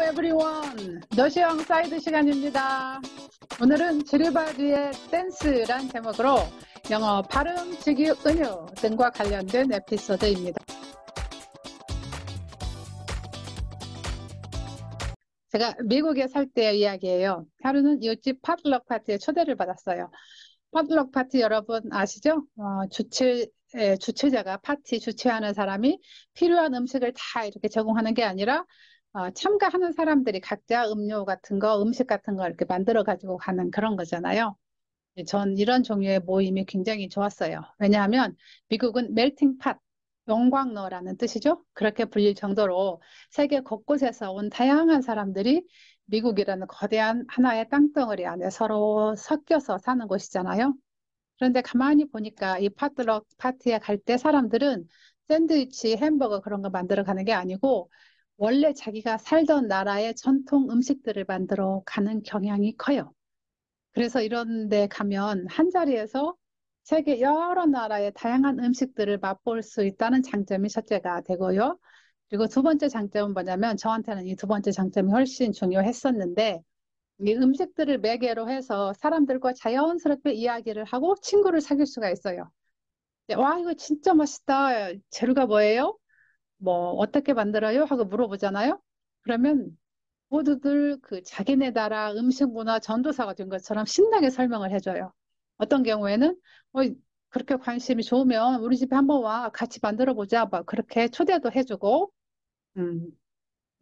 everyone. 너시영 사이드 시간입니다. 오늘은 지르바디의 댄스란 제목으로 영어 발음, 직유, 은유 등과 관련된 에피소드입니다. 제가 미국에 살 때의 이야기예요. 하루는 이웃집 파틀럭 파티에 초대를 받았어요. 파틀럭 파티 여러분 아시죠? 주최자가 파티 주최하는 사람이 필요한 음식을 다 이렇게 제공하는 게 아니라 참가하는 사람들이 각자 음료 같은 거, 음식 같은 거 이렇게 만들어 가지고 가는 그런 거잖아요. 전 이런 종류의 모임이 굉장히 좋았어요. 왜냐하면 미국은 멜팅 팟, 용광로라는 뜻이죠. 그렇게 불릴 정도로 세계 곳곳에서 온 다양한 사람들이 미국이라는 거대한 하나의 땅덩어리 안에 서로 섞여서 사는 곳이잖아요. 그런데 가만히 보니까 이 파트럭 파티에 갈 때 사람들은 샌드위치, 햄버거 그런 거 만들어 가는 게 아니고 원래 자기가 살던 나라의 전통 음식들을 만들어 가는 경향이 커요. 그래서 이런 데 가면 한 자리에서 세계 여러 나라의 다양한 음식들을 맛볼 수 있다는 장점이 첫째가 되고요. 그리고 두 번째 장점은 뭐냐면 저한테는 이 두 번째 장점이 훨씬 중요했었는데 이 음식들을 매개로 해서 사람들과 자연스럽게 이야기를 하고 친구를 사귈 수가 있어요. 와, 이거 진짜 맛있다. 재료가 뭐예요? 뭐 어떻게 만들어요? 하고 물어보잖아요. 그러면 모두들 그 자기네 나라 음식 문화 전도사가 된 것처럼 신나게 설명을 해줘요. 어떤 경우에는 그렇게 관심이 좋으면 우리 집에 한번 와 같이 만들어 보자 막 그렇게 초대도 해주고 음,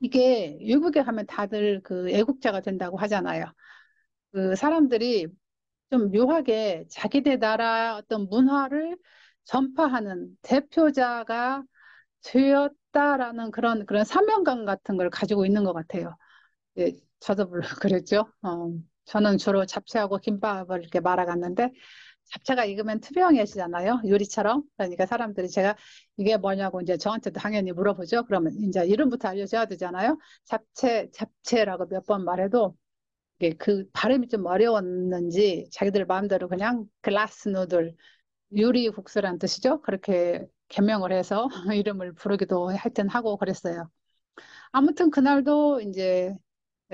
이게 외국에 가면 다들 그 애국자가 된다고 하잖아요. 그 사람들이 좀 묘하게 자기네 나라 어떤 문화를 전파하는 대표자가 되었다라는 그런 사명감 같은 걸 가지고 있는 것 같아요. 예, 저도 물론 그랬죠. 저는 주로 잡채하고 김밥을 이렇게 말아갔는데 잡채가 익으면 투명해지잖아요. 유리처럼. 그러니까 사람들이 제가 이게 뭐냐고 이제 저한테도 당연히 물어보죠. 그러면 이제 이름부터 알려줘야 되잖아요. 잡채라고 몇 번 말해도 이게 그 발음이 좀 어려웠는지 자기들 마음대로 그냥 글라스 누들, 유리 국수란 뜻이죠. 그렇게 개명을 해서 이름을 부르기도 하여튼 하고 그랬어요. 아무튼 그날도 이제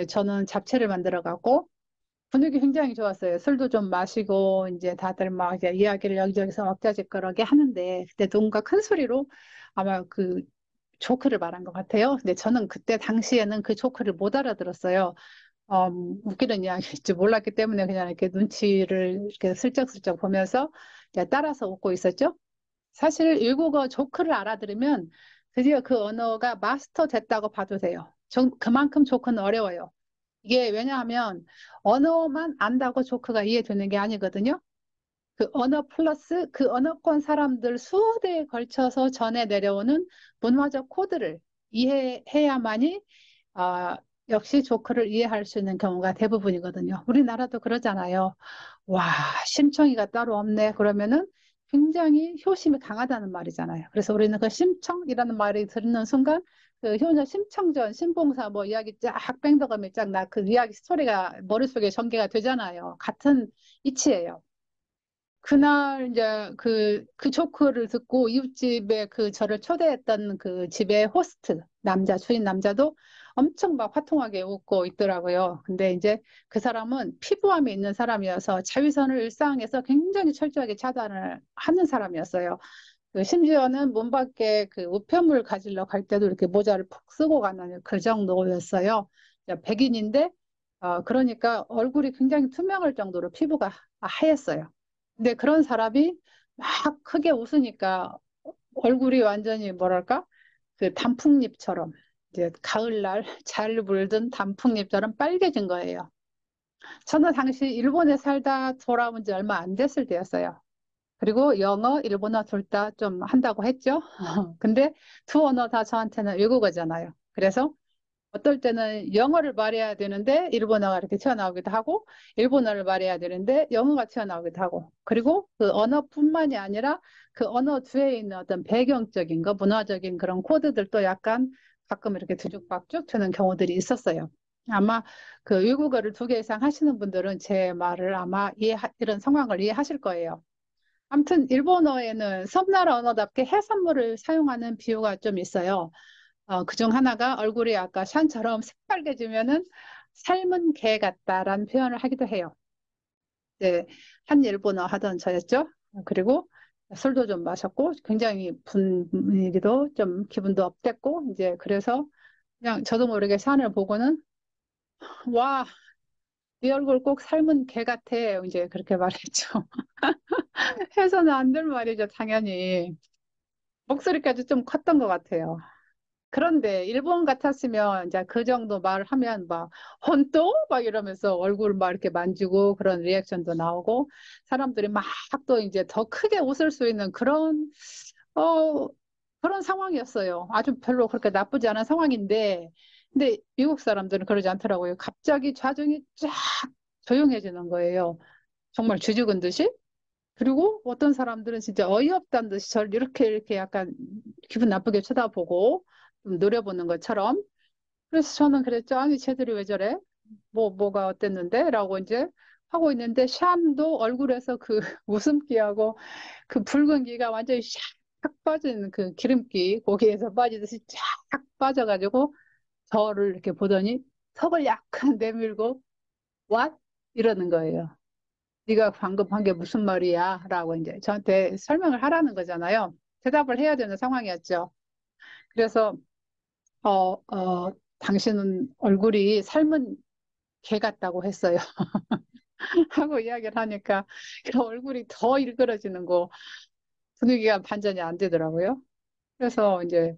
저는 잡채를 만들어 갖고 분위기 굉장히 좋았어요. 술도 좀 마시고 이제 다들 막 이제 이야기를 여기저기서 왁자지껄하게 하는데 그때 누군가 큰 소리로 아마 그 조크를 말한 것 같아요. 근데 저는 그때 당시에는 그 조크를 못 알아들었어요. 웃기는 이야기일지 몰랐기 때문에 그냥 이렇게 눈치를 이렇게 슬쩍슬쩍 보면서 이제 따라서 웃고 있었죠. 사실 일국어 조크를 알아들으면 드디어 그 언어가 마스터 됐다고 봐도 돼요. 그만큼 조크는 어려워요. 이게 왜냐하면 언어만 안다고 조크가 이해되는 게 아니거든요. 그 언어 플러스 그 언어권 사람들 수대에 걸쳐서 전해 내려오는 문화적 코드를 이해해야만이 아, 역시 조크를 이해할 수 있는 경우가 대부분이거든요. 우리나라도 그러잖아요. 와, 심청이가 따로 없네. 그러면은 굉장히 효심이 강하다는 말이잖아요. 그래서 우리는 그 심청이라는 말이 듣는 순간 그 효녀 심청전, 신봉사 뭐 이야기 쫙 뺑덕하면 쫙 나 그 이야기 스토리가 머릿속에 전개가 되잖아요. 같은 이치예요. 그날 이제 그 조크를 듣고 이웃집에 그 저를 초대했던 그 집의 호스트 남자 주인 남자도 엄청 막 화통하게 웃고 있더라고요. 근데 이제 그 사람은 피부암이 있는 사람이어서 자외선을 일상에서 굉장히 철저하게 차단을 하는 사람이었어요. 그 심지어는 문 밖에 그 우편물 가지러 갈 때도 이렇게 모자를 푹 쓰고 가는 그 정도였어요. 백인인데 그러니까 얼굴이 굉장히 투명할 정도로 피부가 하였어요. 근데 그런 사람이 막 크게 웃으니까 얼굴이 완전히 뭐랄까? 그 단풍잎처럼 이제 가을날 잘 물든 단풍잎처럼 빨개진 거예요. 저는 당시 일본에 살다 돌아온 지 얼마 안 됐을 때였어요. 그리고 영어, 일본어 둘 다 좀 한다고 했죠. 근데 두 언어 다 저한테는 외국어잖아요. 그래서 어떨 때는 영어를 말해야 되는데 일본어가 이렇게 튀어나오기도 하고 일본어를 말해야 되는데 영어가 튀어나오기도 하고 그리고 그 언어뿐만이 아니라 그 언어 뒤에 있는 어떤 배경적인 거 문화적인 그런 코드들도 약간 가끔 이렇게 뒤죽박죽 되는 경우들이 있었어요. 아마 그 외국어를 두 개 이상 하시는 분들은 제 말을 아마 이런 상황을 이해하실 거예요. 아무튼 일본어에는 섬나라 언어답게 해산물을 사용하는 비유가 좀 있어요. 그중 하나가 얼굴이 아까 샨처럼 빨개지면은 삶은 개 같다라는 표현을 하기도 해요. 네, 한 일본어 하던 저였죠. 그리고 술도 좀 마셨고 굉장히 분위기도 좀 기분도 업됐고 이제 그래서 그냥 저도 모르게 샤넬 보고는 와, 네 얼굴 꼭 삶은 개 같아. 이제 그렇게 말했죠. 해서는 안 될 말이죠, 당연히. 목소리까지 좀 컸던 것 같아요. 그런데 일본 같았으면 이제 그 정도 말을 하면 막 혼또 막 이러면서 얼굴 막 이렇게 만지고 그런 리액션도 나오고 사람들이 막 또 이제 더 크게 웃을 수 있는 어 그런 상황이었어요. 아주 별로 그렇게 나쁘지 않은 상황인데 근데 미국 사람들은 그러지 않더라고요. 갑자기 좌정이 쫙 조용해지는 거예요. 정말 쥐죽은 듯이. 그리고 어떤 사람들은 진짜 어이없다는 듯이 저를 이렇게 약간 기분 나쁘게 쳐다보고 좀 노려보는 것처럼. 그래서 저는 그랬죠. 아니, 쟤들이 왜 저래? 뭐가 어땠는데? 라고 이제 하고 있는데 샴도 얼굴에서 그 웃음기하고 그 붉은기가 완전히 샥 빠진 그 기름기 고기에서 빠지듯이 쫙 빠져가지고 저를 이렇게 보더니 턱을 약간 내밀고 What? 이러는 거예요. 네가 방금 한 게 무슨 말이야? 라고 이제 저한테 설명을 하라는 거잖아요. 대답을 해야 되는 상황이었죠. 그래서 당신은 얼굴이 삶은 개 같다고 했어요. 하고 이야기를 하니까 그 얼굴이 더 일그러지는 거 분위기가 반전이 안 되더라고요. 그래서 이제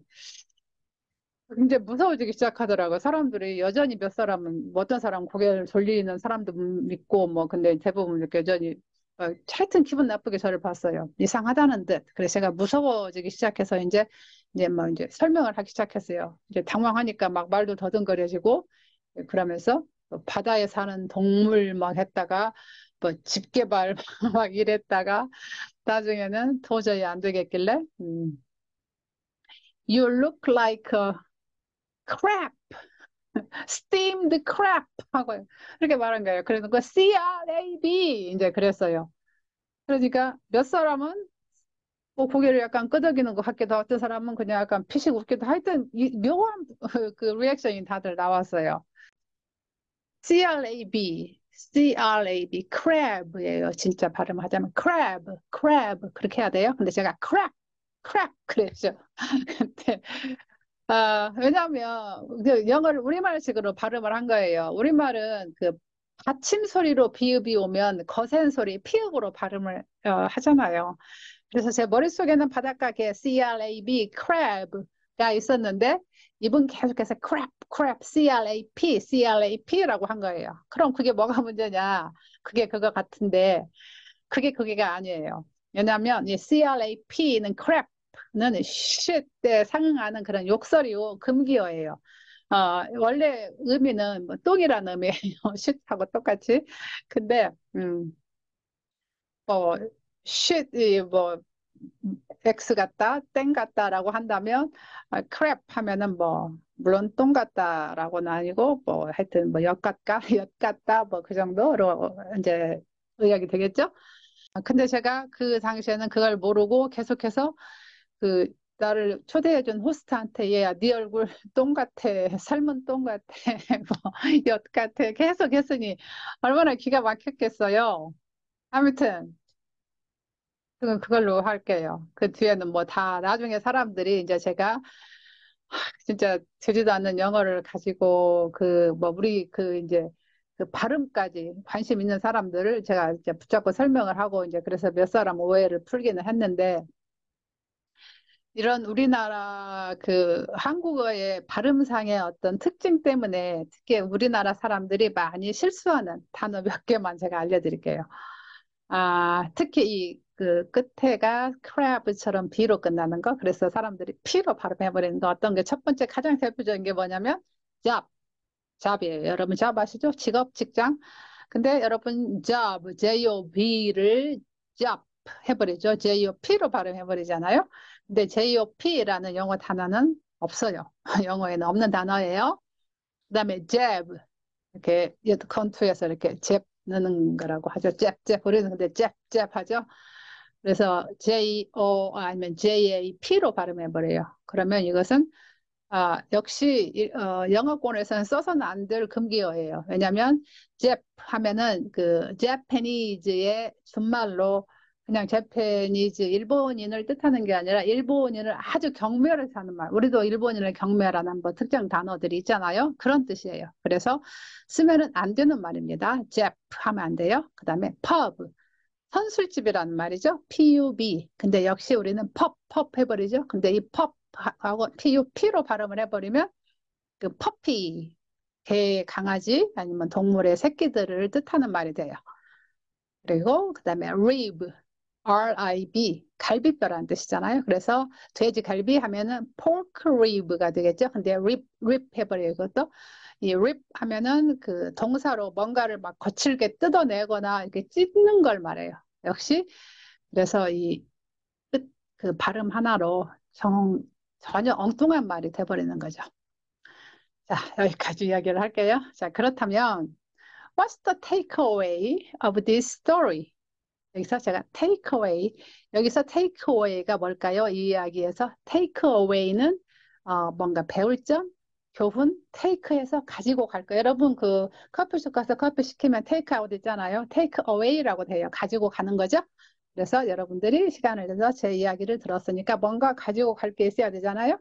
무서워지기 시작하더라고요. 사람들이 여전히 몇 사람은 뭐 어떤 사람은 고개를 돌리는 사람도 있고 뭐 근데 대부분 이렇게 여전히 하여튼 기분 나쁘게 저를 봤어요. 이상하다는 듯. 그래서 제가 무서워지기 시작해서 이제 뭐 이제 설명을 하기 시작했어요. 이제 당황하니까 막 말도 더듬거려지고 그러면서 또 바다에 사는 동물 막 했다가 뭐 집게발 막 이랬다가 나중에는 도저히 안 되겠길래 You look like a crab. steamed crab 하고 그렇게 말한 거예요. 그래서 그 CRAB 이제 그랬어요. 그러니까 몇 사람은 뭐 고개를 약간 끄덕이는 것 같기도 하고 어떤 사람은 그냥 약간 피식 웃기도 하여튼 묘한 그 리액션이 다들 나왔어요. CRAB, CRAB, crab예요. 진짜 발음하자면 crab 그렇게 해야 돼요. 근데 제가 crab 그랬죠. 근데 왜냐하면 그 영어를 우리말식으로 발음을 한 거예요. 우리말은 그 받침 소리로 비읍이 오면 거센 소리 피읍으로 발음을 하잖아요. 그래서 제 머릿속에는 바닷가에 CRAB, crab가 있었는데 이분 계속해서 CRAP라고 한 거예요. 그럼 그게 뭐가 문제냐? 그게 그거 같은데 그게 그게가 아니에요. 왜냐하면 이 CRAP는 crap는 shit에 상응하는 그런 욕설이고 금기어예요. 원래 의미는 뭐 똥이라는 의미예요. shit하고 똑같이. 근데 뭐 shit이 뭐 X 같다, 땡 같다라고 한다면 crap 하면은 뭐 물론 똥 같다라고는 아니고 뭐 하여튼 뭐 엿 같다, 엿 같다 뭐 그 정도로 이제 의학이 되겠죠? 근데 제가 그 당시에는 그걸 모르고 계속해서 그 나를 초대해준 호스트한테 얘야 네 얼굴 똥 같아 삶은 똥 같아 뭐엿 같아 계속 했으니 얼마나 기가 막혔겠어요. 아무튼 그걸로 할게요. 그 뒤에는 뭐 다 나중에 사람들이 이제 제가 진짜 되지도 않는 영어를 가지고 그 뭐 우리 그 이제 그 발음까지 관심 있는 사람들을 제가 이제 붙잡고 설명을 하고 이제 그래서 몇 사람 오해를 풀기는 했는데 이런 우리나라 그 한국어의 발음상의 어떤 특징 때문에 특히 우리나라 사람들이 많이 실수하는 단어 몇 개만 제가 알려드릴게요. 특히 이 그 끝에가 crab처럼 B로 끝나는 거. 그래서 사람들이 P로 발음해버리는 거. 어떤 게 첫 번째 가장 대표적인 게 뭐냐면 job, job이에요. 여러분 job 아시죠? 직업, 직장. 근데 여러분 job, Job를 job 해버리죠. JOP로 발음해버리잖아요. 근데 JOP라는 영어 단어는 없어요. 영어에는 없는 단어예요. 그다음에 jab, 이렇게 컨투에서 이렇게 잽 넣는 거라고 하죠. 잽. 우리는 근데 잽 하죠. 그래서 J-O 아니면 J-A-P로 발음해 버려요. 그러면 이것은 역시 영어권에서는 써서는 안 될 금기어예요. 왜냐하면 Jap 하면은 그 Japanese의 준말로 그냥 Japanese 일본인을 뜻하는 게 아니라 일본인을 아주 경멸해서 하는 말. 우리도 일본인을 경멸하는 뭐 특정 단어들이 있잖아요. 그런 뜻이에요. 그래서 쓰면은 안 되는 말입니다. Jap 하면 안 돼요. 그다음에 pub 선술집이라는 말이죠. pub. 근데 역시 우리는 펍 해버리죠. 근데 이 펍하고 pup로 발음을 해버리면 그 퍼피, 개, 강아지 아니면 동물의 새끼들을 뜻하는 말이 돼요. 그리고 그다음에 rib, rib, 갈비뼈라는 뜻이잖아요. 그래서 돼지 갈비 하면은 pork rib가 되겠죠. 근데 rib 해버려요. 이것도 이 rip 하면은 그 동사로 뭔가를 막 거칠게 뜯어내거나 이렇게 찢는 걸 말해요. 역시 그래서 이 끝, 그 발음 하나로 전혀 엉뚱한 말이 돼버리는 거죠. 자, 여기까지 이야기를 할게요. 자, 그렇다면 What's the takeaway of this story? 여기서 제가 takeaway, 여기서 takeaway가 뭘까요? 이 이야기에서 takeaway는 뭔가 배울 점, 교훈, take해서 가지고 갈 거예요. 여러분 그 커피숍 가서 커피 시키면 takeout 있잖아요. takeaway라고 돼요. 가지고 가는 거죠. 그래서 여러분들이 시간을 내서 제 이야기를 들었으니까 뭔가 가지고 갈 게 있어야 되잖아요.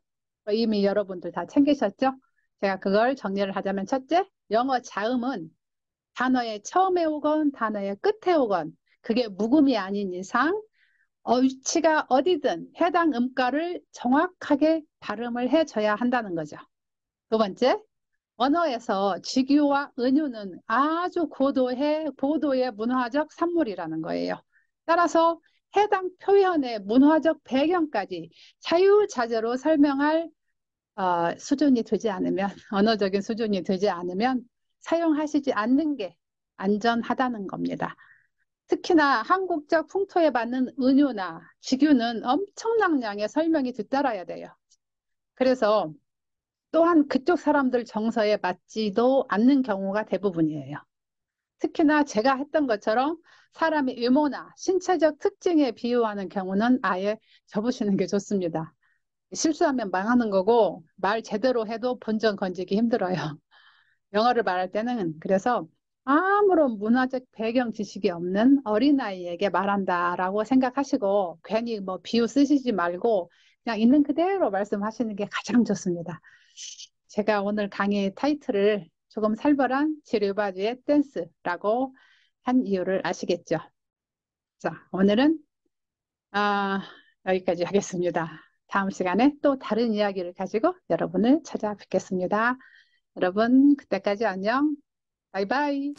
이미 여러분들 다 챙기셨죠? 제가 그걸 정리를 하자면 첫째, 영어 자음은 단어의 처음에 오건 단어의 끝에 오건 그게 묵음이 아닌 이상 위치가 어디든 해당 음가를 정확하게 발음을 해줘야 한다는 거죠. 두 번째, 언어에서 직유와 은유는 아주 고도의 문화적 산물이라는 거예요. 따라서 해당 표현의 문화적 배경까지 자유자재로 설명할 수준이 되지 않으면, 언어적인 수준이 되지 않으면 사용하시지 않는 게 안전하다는 겁니다. 특히나 한국적 풍토에 맞는 은유나 직유는 엄청난 양의 설명이 뒤따라야 돼요. 그래서 또한 그쪽 사람들 정서에 맞지도 않는 경우가 대부분이에요. 특히나 제가 했던 것처럼 사람의 외모나 신체적 특징에 비유하는 경우는 아예 접으시는 게 좋습니다. 실수하면 망하는 거고 말 제대로 해도 본전 건지기 힘들어요. 영어를 말할 때는 그래서 아무런 문화적 배경 지식이 없는 어린아이에게 말한다라고 생각하시고 괜히 뭐 비유 쓰시지 말고 그냥 있는 그대로 말씀하시는 게 가장 좋습니다. 제가 오늘 강의 타이틀을 조금 살벌한 지류바주의 댄스라고 한 이유를 아시겠죠? 자, 오늘은 여기까지 하겠습니다. 다음 시간에 또 다른 이야기를 가지고 여러분을 찾아뵙겠습니다. 여러분, 그때까지 안녕. 바이바이.